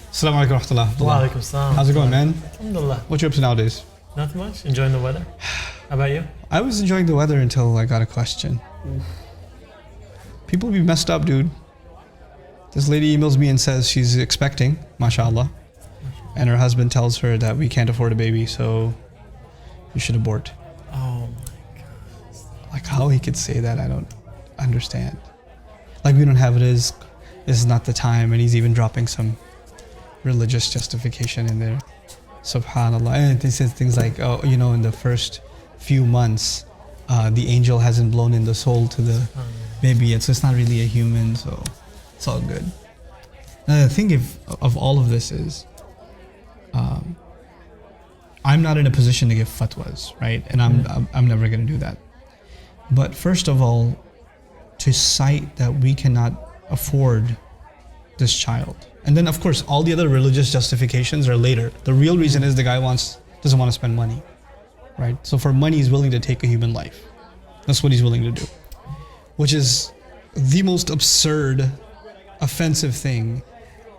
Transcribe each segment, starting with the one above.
Assalamu alaikum warahmatullah. Wa alaikum salam. How's it going, man? Alhamdulillah. What you up to nowadays? Not much. Enjoying the weather. How about you? I was enjoying the weather until I got a question. People be messed up, dude. This lady emails me and says she's expecting, mashallah, and her husband tells her that we can't afford a baby, so you should abort. Oh my God. Like, how he could say that, I don't understand. Like, we don't have it as, this is not the time, and he's even dropping some religious justification in there. Subhanallah. And he says things like, oh, you know, in the first few months, the angel hasn't blown in the soul to the baby yet, so it's not really a human, so it's all good. Now, the thing of all of this is, I'm not in a position to give fatwas, right? And I'm never going to do that. But first of all, to cite that we cannot afford this child. And then, of course, all the other religious justifications are later. The real reason is the guy doesn't want to spend money, right? So for money, he's willing to take a human life. That's what he's willing to do, which is the most absurd, offensive thing.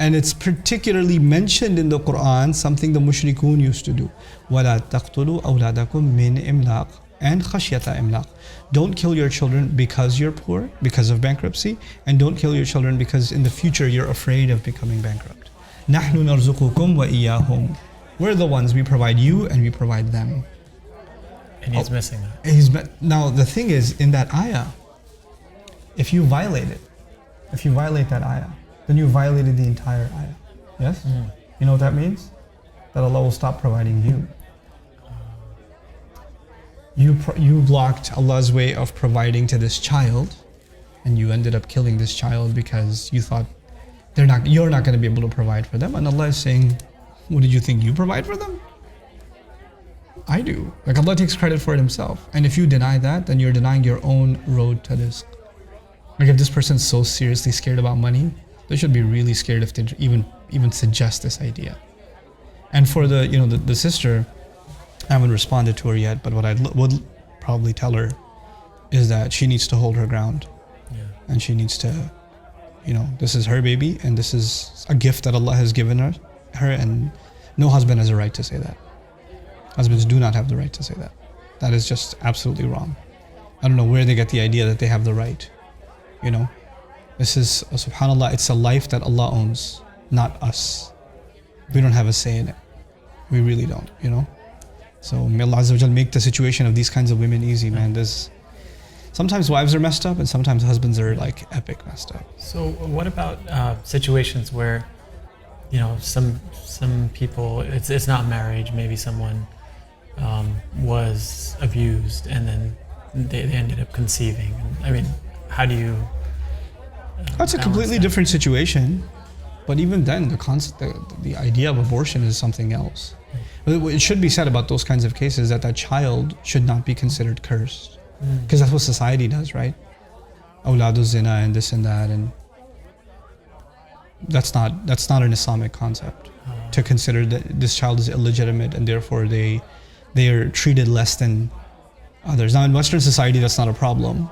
And it's particularly mentioned in the Quran, something the mushrikun used to do. وَلَا تَقْتُلُوا أَوْلَادَكُمْ مِنْ إِمْلَاقٍ and خَشْيَةَ إِمْلَاقٍ. Don't kill your children because you're poor, because of bankruptcy, and don't kill your children because in the future you're afraid of becoming bankrupt. نَحْنُ نَرْزُقُكُمْ وَإِيَّاهُمْ. We're the ones, we provide you and we provide them. And he's missing that. Now the thing is, in that ayah, if you violate that ayah, then you violated the entire ayah. Yes? You know what that means? That Allah will stop providing you. You blocked Allah's way of providing to this child, and you ended up killing this child because you thought you're not going to be able to provide for them. And Allah is saying, what did you think you provide for them? I do. Like, Allah takes credit for it himself. And if you deny that, then you're denying your own road to rizq. Like, if this person's so seriously scared about money, they should be really scared if they even suggest this idea. And for the sister, I haven't responded to her yet, but what I would probably tell her is that she needs to hold her ground. Yeah. And she needs to, this is her baby, and this is a gift that Allah has given her, and no husband has a right to say that. Husbands do not have the right to say that. That is just absolutely wrong. I don't know where they get the idea that they have the right. This is, subhanAllah, it's a life that Allah owns, not us. We don't have a say in it. We really don't, So may Allah Azza wa Jal make the situation of these kinds of women easy, man. Sometimes wives are messed up and sometimes husbands are like epic messed up. So what about situations where, some people, it's not marriage, maybe someone was abused and then they ended up conceiving. I mean, how do you That's a completely different situation. But even then, the idea of abortion is something else. It should be said about those kinds of cases that child should not be considered cursed. Because that's what society does, right? Awladu zina and this and that, and that's not an Islamic concept. To consider that this child is illegitimate and therefore they are treated less than others. Now in Western society that's not a problem.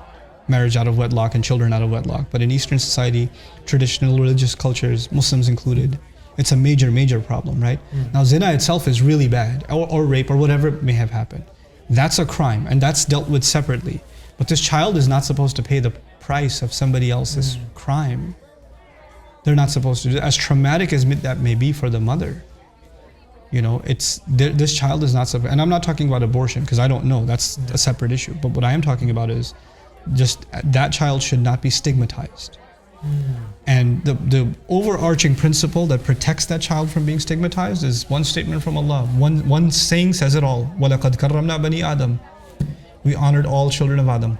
Marriage out of wedlock and children out of wedlock. But in Eastern society, traditional religious cultures, Muslims included, it's a major problem, right? Now zina itself is really bad, or rape or whatever may have happened. That's a crime and that's dealt with separately. But this child is not supposed to pay the price of somebody else's crime. They're not supposed to do that. As traumatic as that may be for the mother, this child is not supposed, and I'm not talking about abortion because I don't know, that's a separate issue. But what I am talking about is just that child should not be stigmatized. And the overarching principle that protects that child from being stigmatized is one statement from Allah. One saying says it all. وَلَقَدْ كَرَّمْنَا بَنِي آدَمَ. We honored all children of Adam.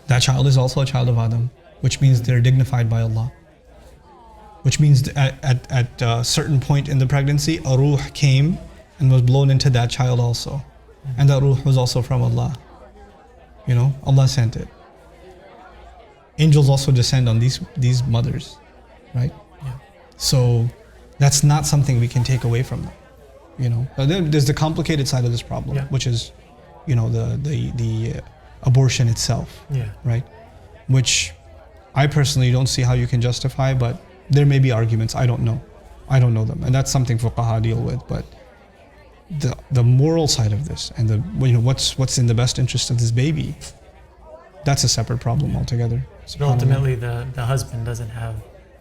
That child is also a child of Adam, which means they're dignified by Allah. Which means at a certain point in the pregnancy, a ruh came and was blown into that child also. And that ruh was also from Allah. Allah sent it. Angels also descend on these mothers, right? Yeah. So that's not something we can take away from them. But then there's the complicated side of this problem, which is the abortion itself, Yeah. right? Which I personally don't see how you can justify, but there may be arguments. I don't know them, and that's something fuqaha deal with. But the moral side of this, and what's in the best interest of this baby, that's a separate problem altogether. But ultimately, the husband doesn't have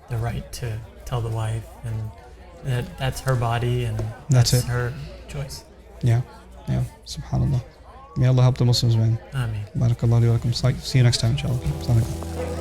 the right to tell the wife, and that's her body, and That's that's it. her choice. Yeah. Subhanallah. May Allah help the Muslims, man. Ameen. Barakallahu wa lakum. See you next time, inshallah. Assalamu alaikum.